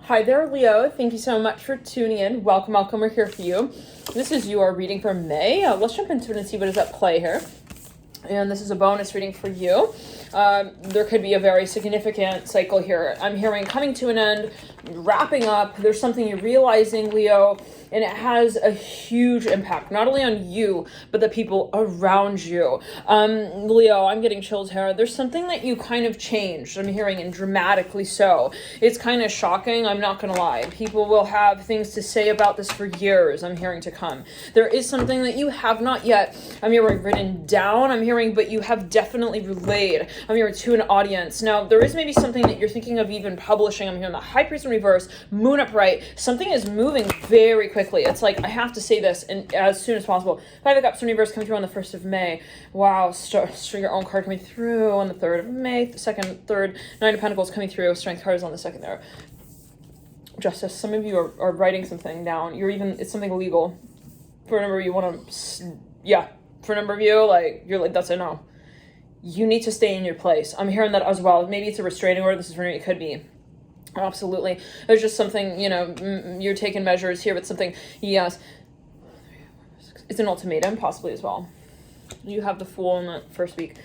Hi there, Leo. Thank you so much for tuning in. Welcome. We're here for you. This is your reading for May. Let's jump into it and see what is at play here. And this is a bonus reading for you. There could be a very significant cycle here. I'm hearing coming to an end, wrapping up. There's something you're realizing, Leo, and it has a huge impact, not only on you, but the people around you. Leo, I'm getting chills here. There's something that you kind of changed, I'm hearing, and dramatically so. It's kind of shocking, I'm not gonna lie. People will have things to say about this for years, I'm hearing to come. There is something that you have not yet, I'm hearing, written down, I'm hearing, but you have definitely relayed, I'm hearing, to an audience. Now, there is maybe something that you're thinking of even publishing. I'm hearing the High Priest in reverse, Moon upright. Something is moving very quickly. It's like, I have to say this and as soon as possible. Five of Cups in reverse coming through on the 1st of May. Wow, your own card coming through on the 3rd of May. 2nd, 3rd, Nine of Pentacles coming through. Strength card is on the 2nd there. Justice. Some of you are writing something down. It's something legal. For a number of you, for a number of you, you're like, that's a no. You need to stay in your place. I'm hearing that as well. Maybe it's a restraining order. This is for me. It could be. Absolutely. There's just something, you're taking measures here, but something, yes. It's an ultimatum, possibly as well. You have the Fool in the first week.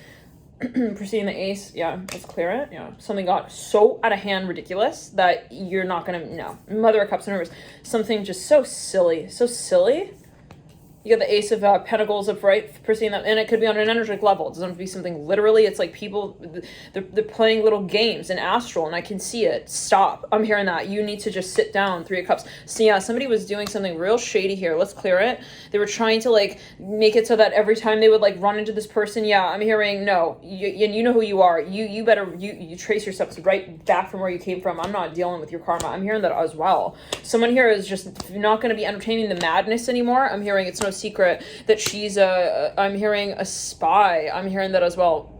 Preceding the Ace, yeah, let's clear it. Yeah, something got so out of hand, ridiculous, that you're not gonna, no. Mother of Cups in reverse. Something just so silly. You got the Ace of Pentacles upright, preceding that, and it could be on an energetic level. It doesn't have to be something literally. It's like people, they're playing little games in astral, and I can see it. Stop. I'm hearing that. You need to just sit down. Three of Cups. So yeah, somebody was doing something real shady here. Let's clear it. They were trying to make it so that every time they would run into this person, yeah, I'm hearing no. You know who you are. You better you trace your steps right back from where you came from. I'm not dealing with your karma. I'm hearing that as well. Someone here is just not going to be entertaining the madness anymore. I'm hearing it's no secret that she's I'm hearing a spy. I'm hearing that as well.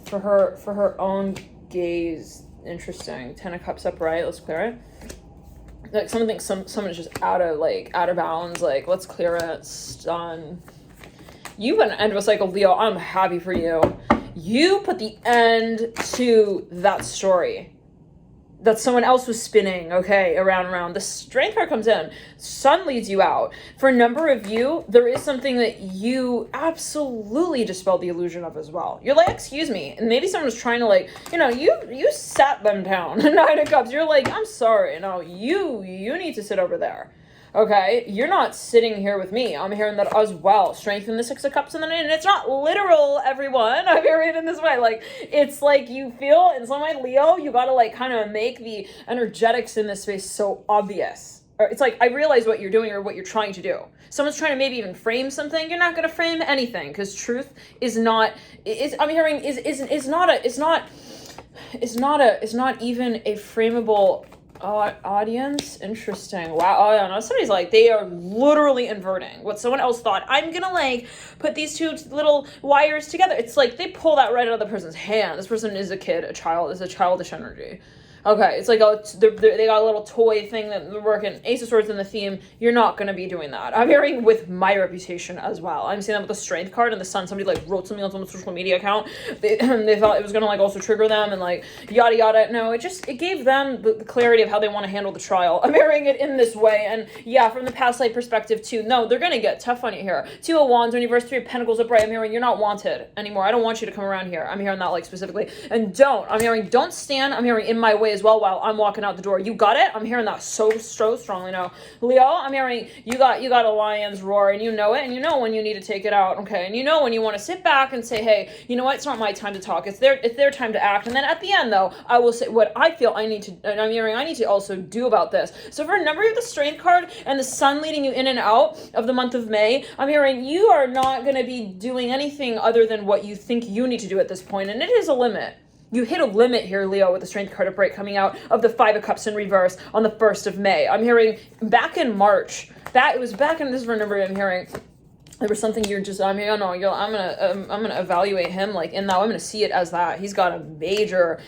For her own gaze. Interesting. 10 of Cups upright. Let's clear it. Someone's just out of bounds. Let's clear it. Stun. You put an end to a cycle, Leo. I'm happy for you. You put the end to that story that someone else was spinning, okay, around. The Strength card comes in. Sun leads you out. For a number of you, there is something that you absolutely dispelled the illusion of as well. You're like, excuse me. And maybe someone was trying to you sat them down. Nine of Cups. You're like, I'm sorry. No, you need to sit over there. Okay, you're not sitting here with me. I'm hearing that as well. Strengthen the Six of Cups and it's not literal, everyone. I'm hearing it in this way. It's like you feel in some way, Leo, you gotta kind of make the energetics in this space so obvious. It's like, I realize what you're doing or what you're trying to do. Someone's trying to maybe even frame something. You're not gonna frame anything because truth is not even a frameable audience. Interesting. Wow. Oh yeah, no, somebody's they are literally inverting what someone else thought. I'm gonna put these two little wires together. It's like they pull that right out of the person's hand. This person is a kid, a child, is a childish energy. Okay, it's like they got a little toy thing that they're working. Ace of Swords in the theme. You're not going to be doing that. I'm hearing with my reputation as well. I'm seeing that with the Strength card and the Sun. Somebody wrote something on someone's social media account. They thought it was going to also trigger them and yada yada. No, it gave them the clarity of how they want to handle the trial. I'm hearing it in this way. And yeah, from the past life perspective too. No, they're going to get tough on you here. 2 of Wands, reverse, 3 of Pentacles upright. I'm hearing you're not wanted anymore. I don't want you to come around here. I'm hearing that specifically. And don't stand. I'm hearing in my way as well while I'm walking out the door. You got it? I'm hearing that so strongly now. Leo, I'm hearing you got a lion's roar and you know it, and you know when you need to take it out, okay? And you know when you want to sit back and say, hey, you know what? It's not my time to talk. It's their time to act. And then at the end though, I will say what I feel I need to, and I'm hearing I need to also do about this. So for a number of the Strength card and the Sun leading you in and out of the month of May, I'm hearing you are not going to be doing anything other than what you think you need to do at this point, and it is a limit. You hit a limit here, Leo, with the Strength card upright coming out of the 5 of Cups in reverse on the 1st of May. I'm hearing back in March, this is for a number I'm hearing, there was something I'm gonna evaluate him in that. I'm gonna see it as that. He's got a major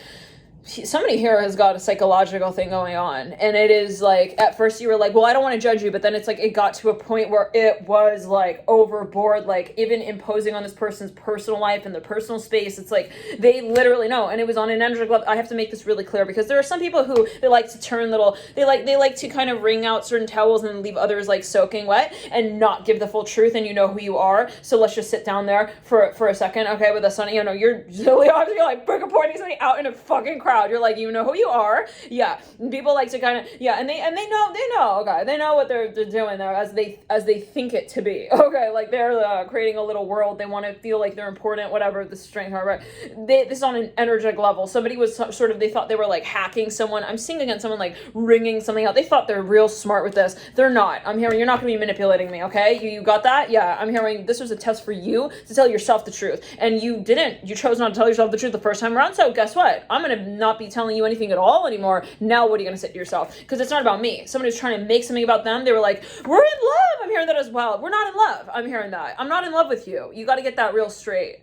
somebody here has got a psychological thing going on, and it is like, at first you were like, well, I don't want to judge you, but then it's like it got to a point where it was like overboard, like even imposing on this person's personal life and their personal space. It's like they literally know, and it was on an energetic level. I have to make this really clear, because there are some people who they like to turn little, they like to kind of wring out certain towels and leave others like soaking wet and not give the full truth, and you know who you are, so let's just sit down there for a second, okay, with a sunny, you know, you're really obviously like pointing somebody out in a fucking crowd. You're like, you know who you are. Yeah. People like to kind of, yeah, and they know, okay, they know what they're doing there as they think it to be. Okay, like they're creating a little world. They want to feel like they're important, whatever, the strength, right? This is on an energetic level. Somebody was sort of, they thought they were like hacking someone. I'm seeing against someone like ringing something out. They thought they're real smart with this. They're not. I'm hearing you're not going to be manipulating me, okay? You got that? Yeah, I'm hearing this was a test for you to tell yourself the truth. And you didn't. You chose not to tell yourself the truth the first time around. So guess what? I'm going to not be telling you anything at all anymore. Now what are you going to say to yourself? Because it's not about me. Somebody was trying to make something about them. They were like, we're in love. I'm hearing that as well. We're not in love. I'm hearing that. I'm not in love with you. You got to get that real straight.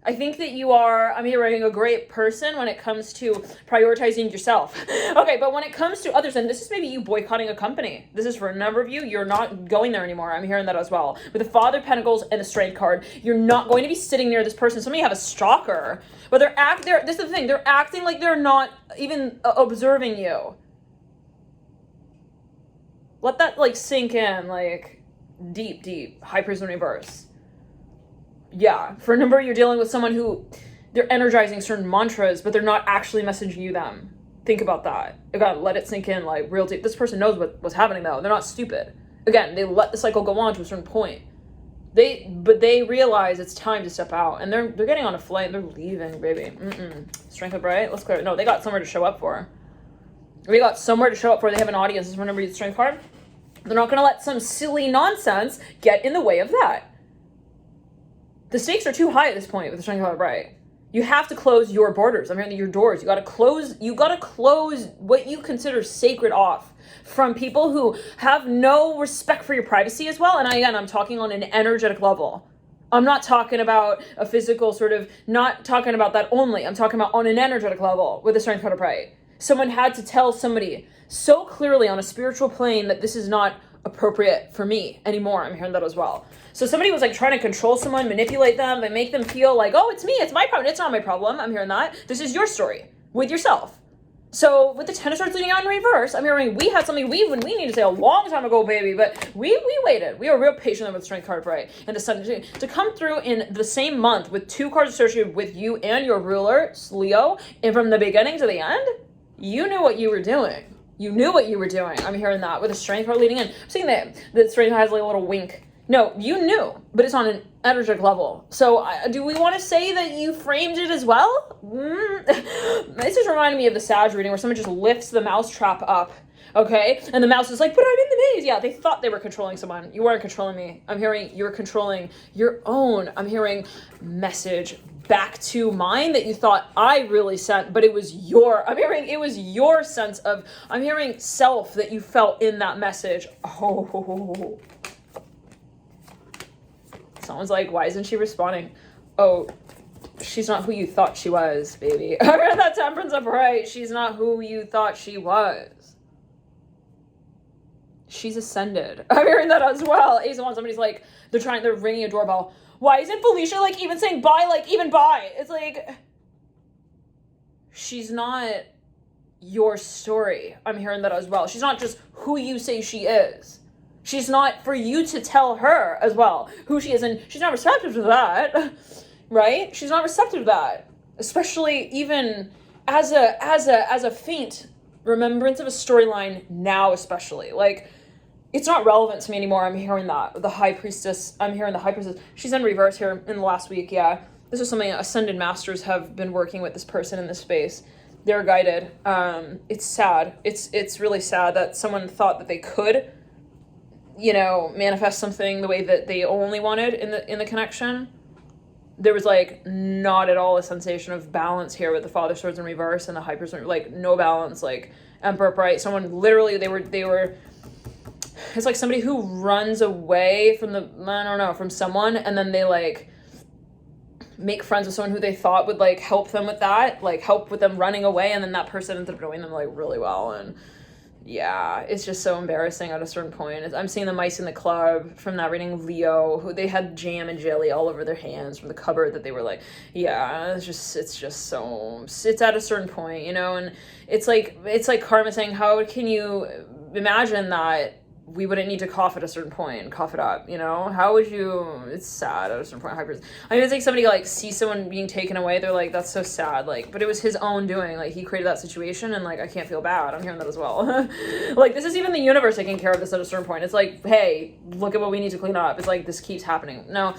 I think that you are, I'm hearing, a great person when it comes to prioritizing yourself. Okay, but when it comes to others, and this is maybe you boycotting a company. This is for a number of you. You're not going there anymore. I'm hearing that as well. With the Father of Pentacles and the Strength card, you're not going to be sitting near this person. Some of you have a stalker, but this is the thing, they're acting like they're not even observing you. Let that like sink in, like deep, high priest in reverse. Yeah, for a number, you're dealing with someone who they're energizing certain mantras, but they're not actually messaging you them. Think about that. Again, let it sink in like real deep. This person knows what's happening though. They're not stupid. Again, they let the cycle go on to a certain point. But they realize it's time to step out, and they're getting on a flight and they're leaving, baby. Strength up, right? Let's clear it. No, they got somewhere to show up for. They have an audience. This is remember the Strength card. They're not going to let some silly nonsense get in the way of that. The stakes are too high at this point with the Strength card, right? You have to close your borders. I'm hearing your doors. You got to close what you consider sacred off from people who have no respect for your privacy as well. And I'm talking on an energetic level. I'm not talking about a physical sort of, not talking about that only. I'm talking about on an energetic level with the Strength card upright. Someone had to tell somebody so clearly on a spiritual plane that this is not appropriate for me anymore. I'm hearing that as well. So somebody was like trying to control someone, manipulate them, and make them feel like, oh, it's me, it's my problem. It's not my problem. I'm hearing that. This is your story with yourself. So with the Ten of Swords leading out in reverse, I'm hearing we had something we needed to say a long time ago, baby, but we waited. We were real patient with the Strength card, right? And the Sun to come through in the same month with two cards associated with you and your ruler, Leo, and from the beginning to the end, you knew what you were doing. You knew what you were doing. I'm hearing that with the Strength card leading in. I'm seeing that the Strength has like a little wink. No, you knew, but it's on an energetic level. So do we want to say that you framed it as well? This is reminding me of the Sag reading where someone just lifts the mousetrap up, okay? And the mouse is like, but I'm in the maze. Yeah, they thought they were controlling someone. You weren't controlling me. I'm hearing you're controlling your own, I'm hearing message back to mine that you thought I really sent, but it was it was your sense of, I'm hearing self that you felt in that message. Oh. Someone's like, why isn't she responding? Oh, she's not who you thought she was, baby. I heard that Temperance upright. She's not who you thought she was. She's ascended. I'm hearing that as well. Ace of Wands, somebody's like, they're ringing a doorbell. Why isn't Felicia like even saying bye, like even bye? It's like, she's not your story. I'm hearing that as well. She's not just who you say she is. She's not for you to tell her as well who she is, and she's not receptive to that, right? She's not receptive to that, especially even as a faint remembrance of a storyline now, especially. Like, it's not relevant to me anymore. I'm hearing that. The High Priestess, I'm hearing the High Priestess. She's in reverse here in the last week, yeah. This is something Ascended Masters have been working with this person in this space. They're guided. It's sad. It's really sad that someone thought that they could, manifest something the way that they only wanted in the connection. There was like not at all a sensation of balance here with the Father Swords in reverse and the High Priestess, like no balance, like Emperor upright. Someone literally, they were, it's like somebody who runs away from from someone, and then they like make friends with someone who they thought would like help them with that, like help with them running away, and then that person ended up knowing them like really well. And yeah, it's just so embarrassing at a certain point. I'm seeing the mice in the club from that reading, Leo, who they had jam and jelly all over their hands from the cupboard that they were like, yeah, it's just so, it's at a certain point, you know. And it's like karma saying, how can you imagine that we wouldn't need to cough at a certain point and cough it up, you know? How would you, it's sad at a certain point. I mean, it's like somebody like sees someone being taken away, they're like, that's so sad, like, but it was his own doing, like he created that situation, and like I can't feel bad. I'm hearing that as well. Like, this is even the universe taking care of this at a certain point. It's like, hey, look at what we need to clean up. It's like this keeps happening. Now,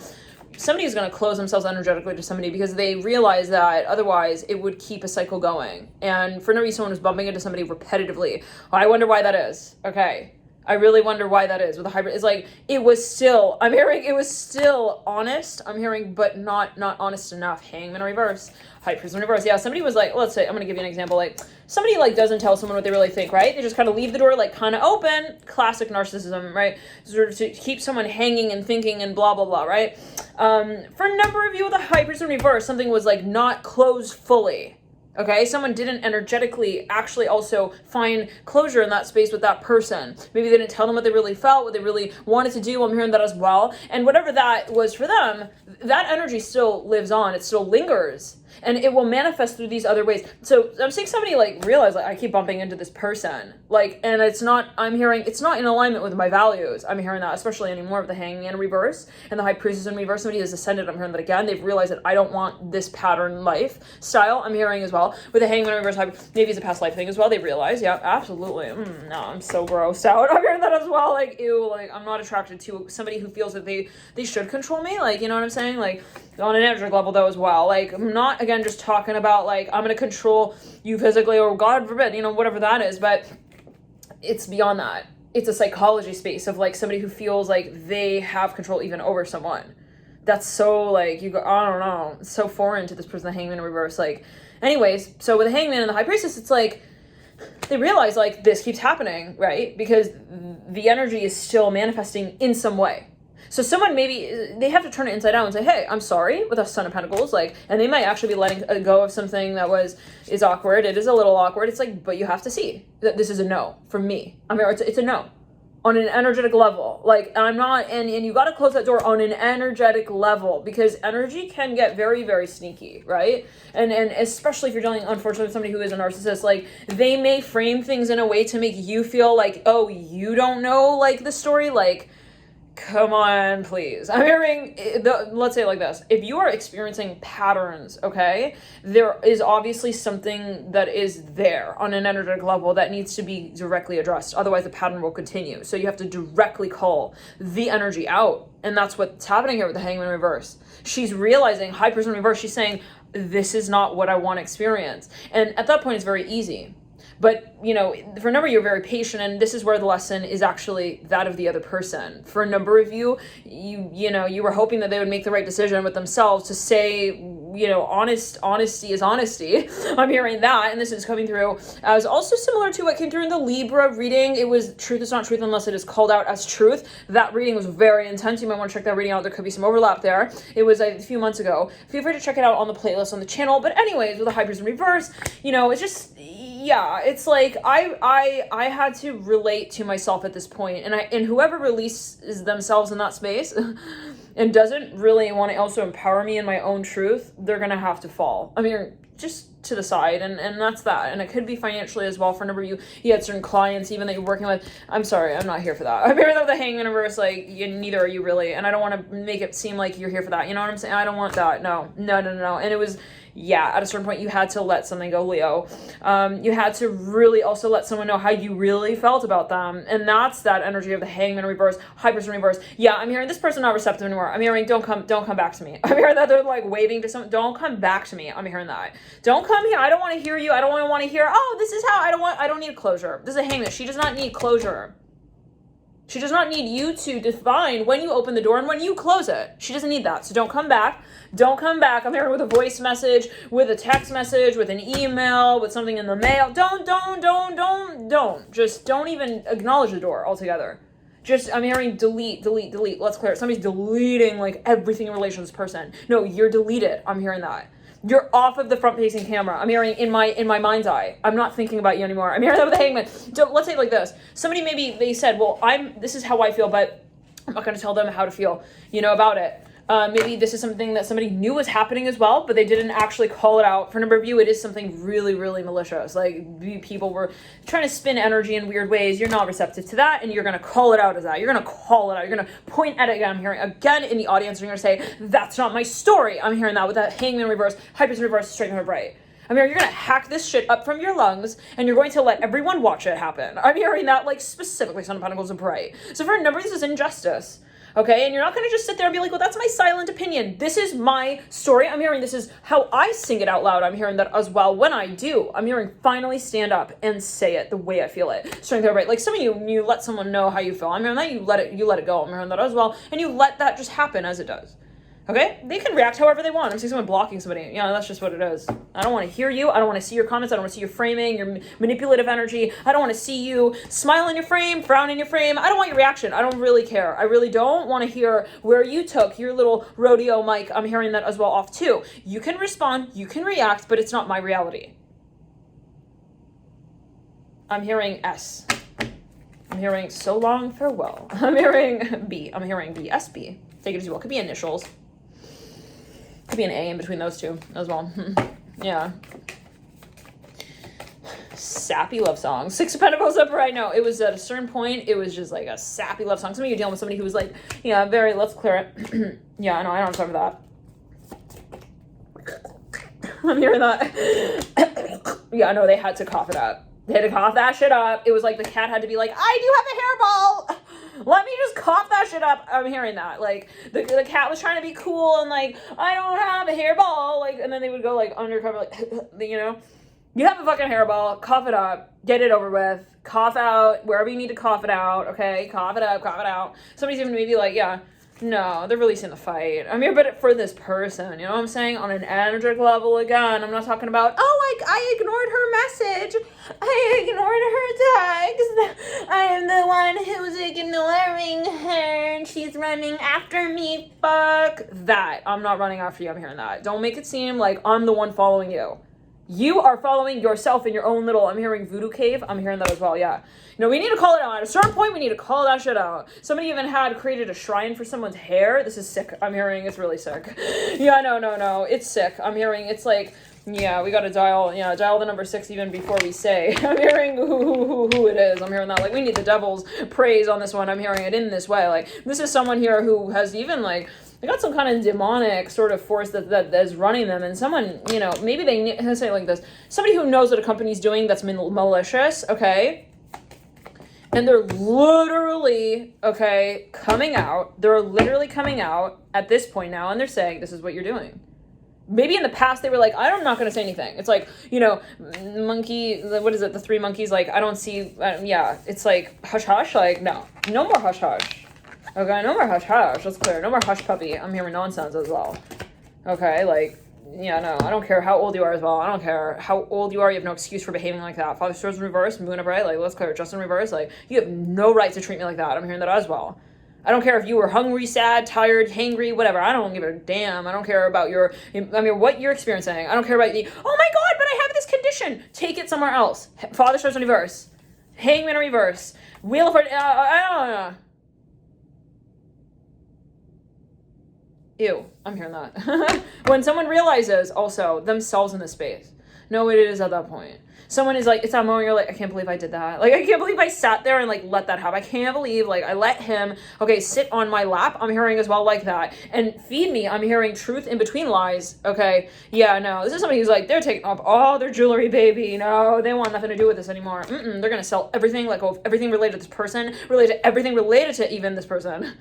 somebody is going to close themselves energetically to somebody because they realize that otherwise it would keep a cycle going. And for no reason, someone is bumping into somebody repetitively. I wonder why that is. Okay. I really wonder why that is with the hybrid. It's like, it was still, I'm hearing it was still honest. I'm hearing, but not honest enough. Hangman in reverse, high priest in reverse. Yeah, somebody was like, let's say, I'm going to give you an example. Like, somebody like doesn't tell someone what they really think, right? They just kind of leave the door like kind of open. Classic narcissism, right? Sort of to keep someone hanging and thinking and blah, blah, blah, right? For a number of you with a high priest in reverse, something was like not closed fully. Okay, someone didn't energetically actually also find closure in that space with that person. Maybe they didn't tell them what they really felt, what they really wanted to do. I'm hearing that as well. And whatever that was for them, that energy still lives on. It still lingers. And it will manifest through these other ways. So I'm seeing somebody like realize, like, I keep bumping into this person. Like, and it's not, I'm hearing, it's not in alignment with my values. I'm hearing that, especially anymore with the hangman in reverse and the high priestess in reverse. Somebody has ascended. I'm hearing that again. They've realized that I don't want this pattern lifestyle. I'm hearing as well with the hangman in reverse. Maybe it's a past life thing as well. They realize, yeah, absolutely. No, I'm so grossed out. I'm hearing that as well. Like, ew, like, I'm not attracted to somebody who feels that they should control me. Like, you know what I'm saying? Like, on an energetic level though as well. Like, I'm not, again, just talking about like, I'm going to control you physically or God forbid, you know, whatever that is, but it's beyond that. It's a psychology space of like somebody who feels like they have control even over someone. That's so like, you go, I don't know, it's so foreign to this person, the hangman in reverse. Like, anyways, so with the hangman and the high priestess, it's like, they realize like this keeps happening, right? Because the energy is still manifesting in some way. So someone maybe, they have to turn it inside out and say, hey, I'm sorry, with a Son of Pentacles, like, and they might actually be letting go of something that is awkward. It is a little awkward. It's like, but you have to see that this is a no from me. I mean, it's a no on an energetic level. Like, I'm not, and you got to close that door on an energetic level because energy can get very, very sneaky, right? And especially if you're dealing, unfortunately, with somebody who is a narcissist, like, they may frame things in a way to make you feel like, oh, you don't know, like, the story, like, come on, please. I'm hearing, let's say it like this. If you are experiencing patterns, okay, there is obviously something that is there on an energetic level that needs to be directly addressed. Otherwise, the pattern will continue. So you have to directly call the energy out. And that's what's happening here with the hangman in reverse. She's realizing, high priestess in reverse, she's saying, this is not what I want to experience. And at that point, it's very easy. But, you know, for a number of you, you're very patient, and this is where the lesson is actually that of the other person. For a number of you, you know, you were hoping that they would make the right decision with themselves to say, you know, honesty is honesty. I'm hearing that, and this is coming through as also similar to what came through in the Libra reading. It was truth is not truth unless it is called out as truth. That reading was very intense. You might want to check that reading out. There could be some overlap there. It was a few months ago. Feel free to check it out on the playlist on the channel. But anyways, with the high priestess in reverse, you know, it's just, yeah, it's like I had to relate to myself at this point, and whoever releases themselves in that space and doesn't really want to also empower me in my own truth, they're gonna have to fall. I mean, just to the side, and that's that. And it could be financially as well. For a number of you had certain clients even that you're working with. I'm sorry, I'm not here for that. I'm here for the hangman reverse, like, neither are you really, and I don't want to make it seem like you're here for that, you know what I'm saying? I don't want that. No. And it was, yeah, at a certain point you had to let something go, Leo. You had to really also let someone know how you really felt about them, and that's that energy of the hangman reverse, high priestess reverse. Yeah, I'm hearing this person not receptive anymore. I'm hearing don't come back to me. I'm hearing that they're like waving to someone. Don't come back to me. I'm hearing that. Don't come here. I don't want to hear you. I don't want to hear. Oh, this is how I don't need closure. This is a hangman. She does not need closure. She does not need you to define when you open the door and when you close it. She doesn't need that. So don't come back. Don't come back. I'm here with a voice message, with a text message, with an email, with something in the mail. Don't. Just don't even acknowledge the door altogether. Just, I'm hearing delete. Let's clear it. Somebody's deleting like everything in relation to this person. No, you're deleted. I'm hearing that. You're off of the front-facing camera. I'm hearing in my mind's eye. I'm not thinking about you anymore. I'm hearing that with the hangman. So let's say it like this. Somebody maybe they said, well, this is how I feel, but I'm not going to tell them how to feel, about it. Maybe this is something that somebody knew was happening as well, but they didn't actually call it out. For a number of you, it is something really, really malicious. Like people were trying to spin energy in weird ways. You're not receptive to that, and you're going to call it out as that. You're going to call it out. You're going to point at it again. I'm hearing again in the audience, and you're going to say, that's not my story. I'm hearing that with that hangman reverse, hypers reverse, straight and right. I'm hearing you're going to hack this shit up from your lungs, and you're going to let everyone watch it happen. I'm hearing that, like, specifically Son of Pentacles and Bright. So for a number, this is injustice. Okay, and you're not going to just sit there and be like, well, that's my silent opinion. This is my story. I'm hearing this is how I sing it out loud. I'm hearing that as well. When I do, I'm hearing finally stand up and say it the way I feel it. Strength over right. Like some of you let someone know how you feel. I'm hearing that you let it go. I'm hearing that as well. And you let that just happen as it does. Okay? They can react however they want. I'm seeing someone blocking somebody. That's just what it is. I don't want to hear you. I don't want to see your comments. I don't want to see your framing, your manipulative energy. I don't want to see you smile in your frame, frown in your frame. I don't want your reaction. I don't really care. I really don't want to hear where you took your little rodeo mic. I'm hearing that as well off too. You can respond, you can react, but it's not my reality. I'm hearing S. I'm hearing so long, farewell. I'm hearing B. I'm hearing B. SB. Take it as you will. Could be initials. Could be an A in between those two as well. Yeah. Sappy love song. Six of Pentacles up right now. It was at a certain point, it was just like a sappy love song. Some of you are dealing with somebody who was like, very, let's clear it. Yeah, I know, I don't have time for that. I'm hearing that. Yeah, I know, they had to cough it up. They had to cough that shit up. It was like the cat had to be like, I do have a hairball. Let me just cough that shit up. I'm hearing that. Like, the cat was trying to be cool and like, I don't have a hairball. Like, and then they would go like undercover, like, you have a fucking hairball, cough it up, get it over with, cough out wherever you need to cough it out, okay? Cough it up, cough it out. Somebody's even maybe like, yeah, no, they're releasing the fight. I'm here, but for this person, you know what I'm saying? On an energetic level again, I'm not talking about, I ignored her message. I ignored her text. I am the one who's ignoring her and she's running after me. Fuck that. I'm not running after you. I'm hearing that. Don't make it seem like I'm the one following you. You are following yourself in your own little, I'm hearing voodoo cave. I'm hearing that as well, yeah. We need to call it out. At a certain point, we need to call that shit out. Somebody even had created a shrine for someone's hair. This is sick. I'm hearing it's really sick. Yeah, no. It's sick. I'm hearing it's like, yeah, we got to dial the number 6 even before we say. I'm hearing who it is. I'm hearing that. Like, we need the devil's praise on this one. I'm hearing it in this way. Like, this is someone here who has even, like, they got some kind of demonic sort of force that is running them. And someone, maybe let's say it like this. Somebody who knows what a company's doing that's malicious, okay? And they're literally, coming out. They're literally coming out at this point now, and they're saying, this is what you're doing. Maybe in the past they were like, I'm not going to say anything. It's like, monkey, what is it? The 3 monkeys, like, I don't see, it's like, hush, hush, like, no more hush, hush. Okay, no more hush, hush, that's clear. No more hush puppy. I'm hearing nonsense as well. Okay, like, no, I don't care how old you are as well. I don't care how old you are. You have no excuse for behaving like that. Father Swords in reverse, Moon upright, like, let's clear it. Just in reverse, like, you have no right to treat me like that. I'm hearing that as well. I don't care if you were hungry, sad, tired, hangry, whatever. I don't give a damn. I don't care about what you're experiencing. I don't care about the, oh my God, but I have this condition. Take it somewhere else. Father Swords in reverse. Hangman in reverse. Wheel of, I don't know. Ew, I'm hearing that. When someone realizes also themselves in this space, know what it is at that point. Someone is like, it's that moment you're like, I can't believe I did that. Like, I can't believe I sat there and like let that happen. I can't believe like I let him, sit on my lap. I'm hearing as well like that. And feed me. I'm hearing truth in between lies. Okay. Yeah, no, this is somebody who's like, they're taking off all their jewelry, baby. No, they want nothing to do with this anymore. They're going to sell everything, like everything related to this person, related to everything related to even this person.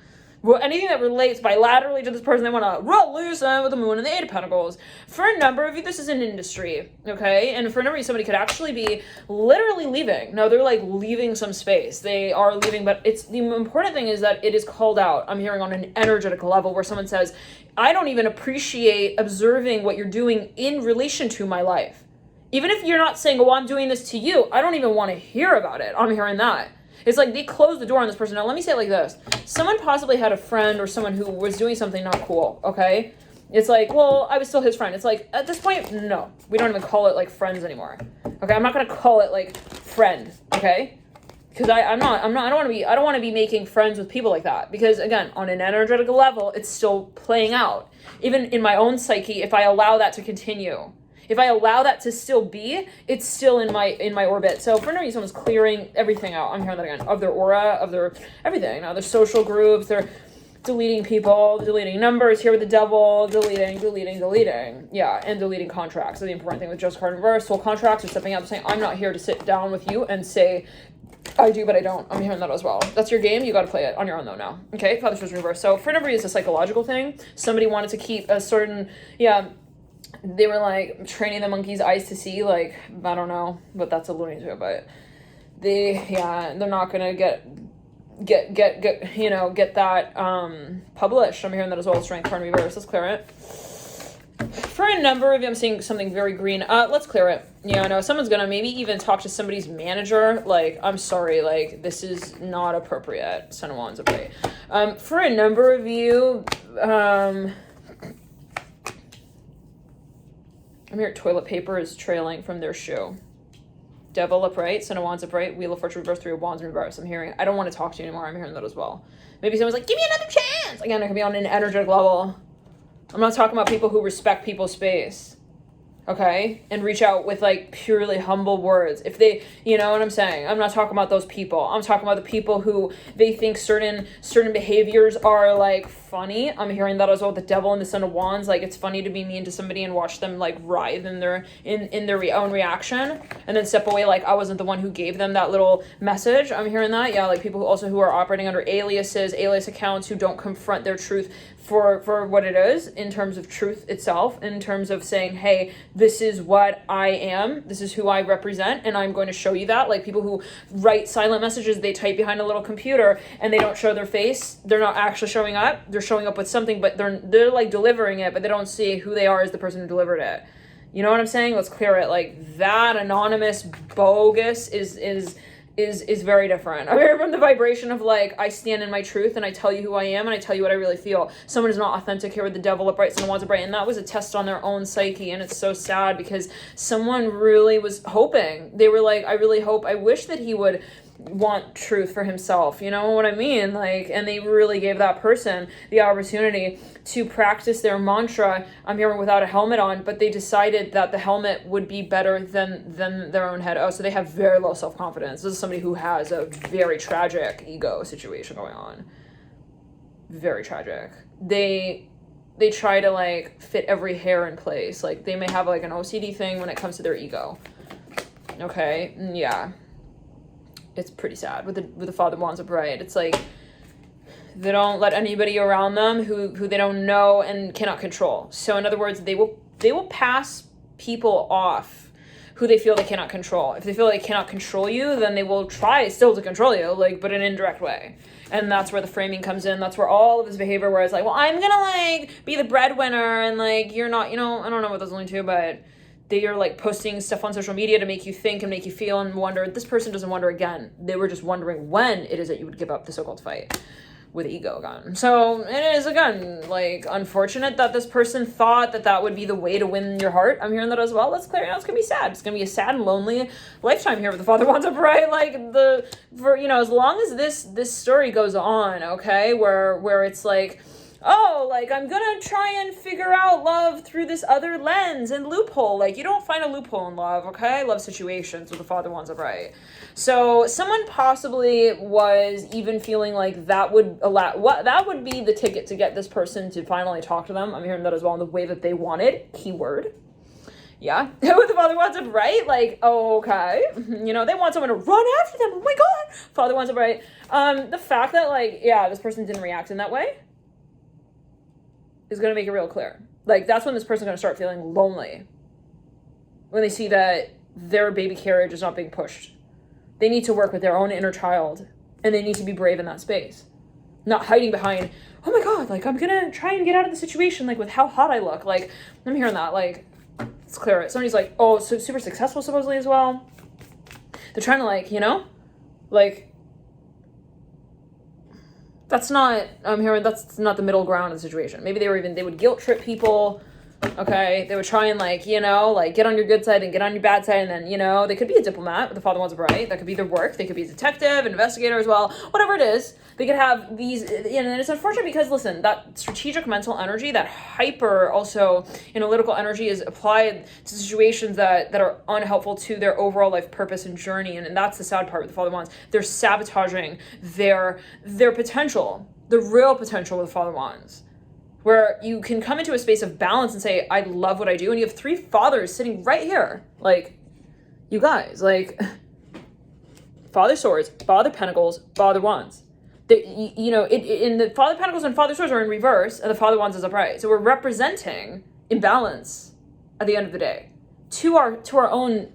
Well, anything that relates bilaterally to this person, they want to release them with the Moon and the 8 of Pentacles. For a number of you, this is an industry, okay? And for a number of you, somebody could actually be literally leaving. No, they're like leaving some space. They are leaving, but the important thing is that it is called out. I'm hearing on an energetic level where someone says, I don't even appreciate observing what you're doing in relation to my life. Even if you're not saying, I'm doing this to you, I don't even want to hear about it. I'm hearing that. It's like they closed the door on this person. Now, let me say it like this. Someone possibly had a friend or someone who was doing something not cool, okay? It's like, well, I was still his friend. It's like, at this point, no. We don't even call it, like, friends anymore. Okay? I'm not going to call it, like, friend, okay? Because I don't want to be making friends with people like that. Because, again, on an energetical level, it's still playing out. Even in my own psyche, if I allow that to continue, if I allow that to still be, it's still in my orbit. So for no reason, someone's clearing everything out. I'm hearing that again. Of their aura, of their everything. Their social groups, they're deleting people, deleting numbers here with the devil, deleting. Yeah, and deleting contracts. So the important thing with Just card in reverse, soul contracts are stepping out, saying, I'm not here to sit down with you and say, I do, but I don't. I'm hearing that as well. That's your game. You got to play it on your own, though, now. Okay? Father Stars in reverse. So for whatever reason, it's a psychological thing. Somebody wanted to keep a certain, they were like training the monkey's eyes to see, like, I don't know, but that's a Looney Tune, but they're not gonna get that published. I'm hearing that as well. Strength card in reverse. Let's clear it. For a number of you, I'm seeing something very green. Let's clear it. No, someone's gonna maybe even talk to somebody's manager. Like, I'm sorry, like, this is not appropriate. Son of Wands, okay. For a number of you, I'm here, toilet paper is trailing from their shoe. Devil upright, Son of Wands upright, Wheel of Fortune reverse, Three of Wands reverse. I'm hearing, I don't want to talk to you anymore. I'm hearing that as well. Maybe someone's like, give me another chance. Again, it could be on an energetic level. I'm not talking about people who respect people's space. Okay? And reach out with, like, purely humble words. If they, you know what I'm saying? I'm not talking about those people. I'm talking about the people who they think certain behaviors are, like, funny. I'm hearing that as well. The devil and the Son of Wands. Like, it's funny to be mean to somebody and watch them, like, writhe in their own reaction. And then step away like I wasn't the one who gave them that little message. I'm hearing that. Yeah, like, people who are operating under alias accounts, who don't confront their truth for what it is, in terms of truth itself, in terms of saying, hey, this is what I am, this is who I represent, and I'm going to show you that. Like, people who write silent messages, they type behind a little computer, and they don't show their face, they're not actually showing up, they're showing up with something, but they're like delivering it, but they don't see who they are as the person who delivered it. You know what I'm saying? Let's clear it. Like, that anonymous bogus is very different. I'm hearing from the vibration of, like, I stand in my truth and I tell you who I am and I tell you what I really feel. Someone is not authentic here with the devil upright, Son of Wands upright, and that was a test on their own psyche, and it's so sad because someone really was hoping. They were like, I wish that he would want truth for himself, you know what I mean? Like, and they really gave that person the opportunity to practice their mantra. I'm hearing without a helmet on, but they decided that the helmet would be better than their own head. Oh, so they have very low self-confidence. This is somebody who has a very tragic ego situation going on. Very tragic. They try to, like, fit every hair in place. Like, they may have, like, an OCD thing when it comes to their ego. Okay? Yeah. It's pretty sad with the Father of Wands upright. It's like they don't let anybody around them who they don't know and cannot control. So in other words, they will pass people off who they feel they cannot control. If they feel they cannot control you, then they will try still to control you, like, but in an indirect way. And that's where the framing comes in. That's where all of this behavior where it's like, well, I'm gonna, like, be the breadwinner, and, like, you're not, you know, I don't know what those only two, but they are, like, posting stuff on social media to make you think and make you feel and wonder. This person doesn't wonder again. They were just wondering when it is that you would give up the so-called fight with ego again. So it is, again, like, unfortunate that this person thought that would be the way to win your heart. I'm hearing that as well. Let's clear it out. It's gonna be sad. It's gonna be a sad and lonely lifetime here with the Father Wands upright. Like, as long as this story goes on, okay, where it's like, oh, like, I'm gonna try and figure out love through this other lens and loophole. Like, you don't find a loophole in love, okay? Love situations with the Father Wands upright. So someone possibly was even feeling like that would be the ticket to get this person to finally talk to them. I'm hearing that as well in the way that they wanted. Keyword. Yeah. With the Father Wands upright, like, okay. You know, they want someone to run after them. Oh my God. Father Wands upright. The fact that, like, yeah, this person didn't react in that way is going to make it real clear. Like, that's when this person's going to start feeling lonely. When they see that their baby carriage is not being pushed. They need to work with their own inner child. And they need to be brave in that space. Not hiding behind, oh my God, like, I'm going to try and get out of the situation, like, with how hot I look. Like, I'm hearing that. Like, let's clear it. Somebody's like, oh, so super successful supposedly as well. They're trying to, like, you know, like, That's not, I'm hearing that's not the middle ground of the situation. Maybe they would guilt trip people. Okay, they would try and like get on your good side and get on your bad side, and then they could be a diplomat with the father wands of right. That could be their work. They could be a detective, an investigator as well. Whatever it is, they could have these. And it's unfortunate because listen, that strategic mental energy, that hyper also analytical energy, is applied to situations that are unhelpful to their overall life purpose and journey, and that's the sad part with the father wands. They're sabotaging their potential, the real potential with the father wands, where you can come into a space of balance and say, I love what I do. And you have 3 fathers sitting right here. Like, you guys, like, Father Swords, Father Pentacles, Father Wands. In the Father Pentacles and Father Swords are in reverse, and the Father Wands is upright. So we're representing imbalance at the end of the day to our own,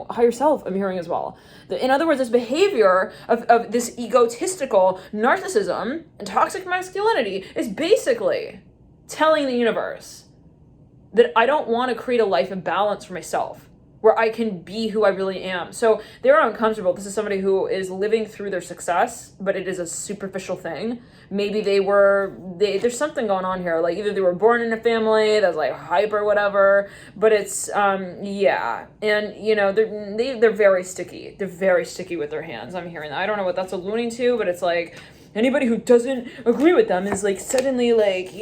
higher self, I'm hearing as well. In other words, this behavior of this egotistical narcissism and toxic masculinity is basically telling the universe that I don't want to create a life of balance for myself where I can be who I really am. So they're uncomfortable. This is somebody who is living through their success, but it is a superficial thing. Maybe there's something going on here. Like either they were born in a family that's like hyper whatever, but it's, yeah. And, they're very sticky. They're very sticky with their hands. I'm hearing that. I don't know what that's alluding to, but it's like, anybody who doesn't agree with them is like suddenly like,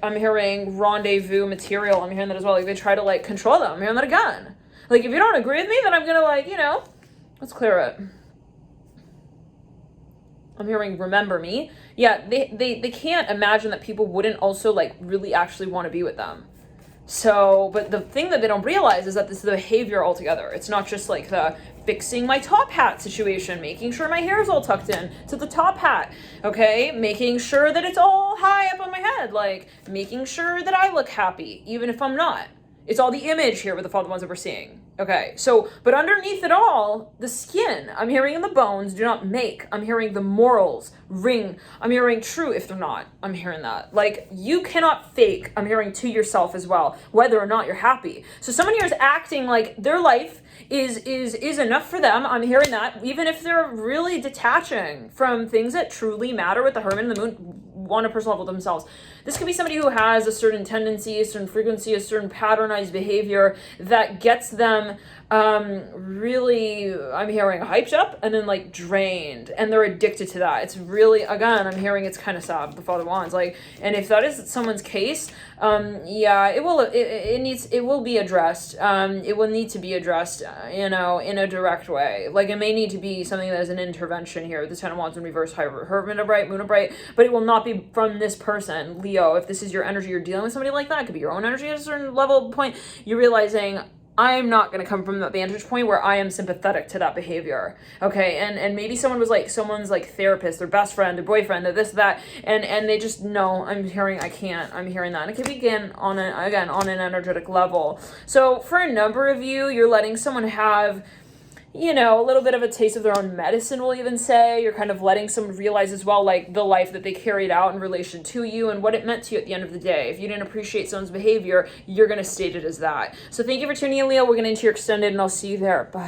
I'm hearing rendezvous material. I'm hearing that as well. Like they try to like control them. I'm hearing that again. Like if you don't agree with me, then I'm going to let's clear it. I'm hearing remember me. Yeah, they can't imagine that people wouldn't also like really actually want to be with them. So, but the thing that they don't realize is that this is the behavior altogether. It's not just like the fixing my top hat situation, making sure my hair is all tucked in to the top hat, okay? Making sure that it's all high up on my head, like making sure that I look happy, even if I'm not. It's all the image here with the father ones that we're seeing. Okay, so, but underneath it all, the skin, I'm hearing in the bones, do not make. I'm hearing the morals, ring. I'm hearing true if they're not. I'm hearing that. Like, you cannot fake, I'm hearing to yourself as well, whether or not you're happy. So someone here is acting like their life is enough for them. I'm hearing that, even if they're really detaching from things that truly matter with the Hermit and the Moon, on a personal level themselves. This could be somebody who has a certain tendency, a certain frequency, a certain patternized behavior that gets them really, I'm hearing hyped up and then like drained, and they're addicted to that. It's really, again, I'm hearing it's kind of sad, the Father Wands. Like, and if that is someone's case, yeah, it will be addressed. It will need to be addressed, in a direct way. Like it may need to be something that is an intervention here. The Ten of Wands in reverse, Hermit upright, Moon upright, but it will not be from this person, Leo. If this is your energy, you're dealing with somebody like that, it could be your own energy at a certain level point. You're realizing, I'm not going to come from that vantage point where I am sympathetic to that behavior. Okay. And maybe someone's like therapist, their best friend, their boyfriend, their this, that, and they just know, I'm hearing that. And it can begin on an energetic level. So for a number of you, you're letting someone have, a little bit of a taste of their own medicine, we'll even say. You're kind of letting someone realize as well, like, the life that they carried out in relation to you and what it meant to you at the end of the day. If you didn't appreciate someone's behavior, you're going to state it as that. So thank you for tuning in, Leo. We're going into your extended, and I'll see you there. Bye.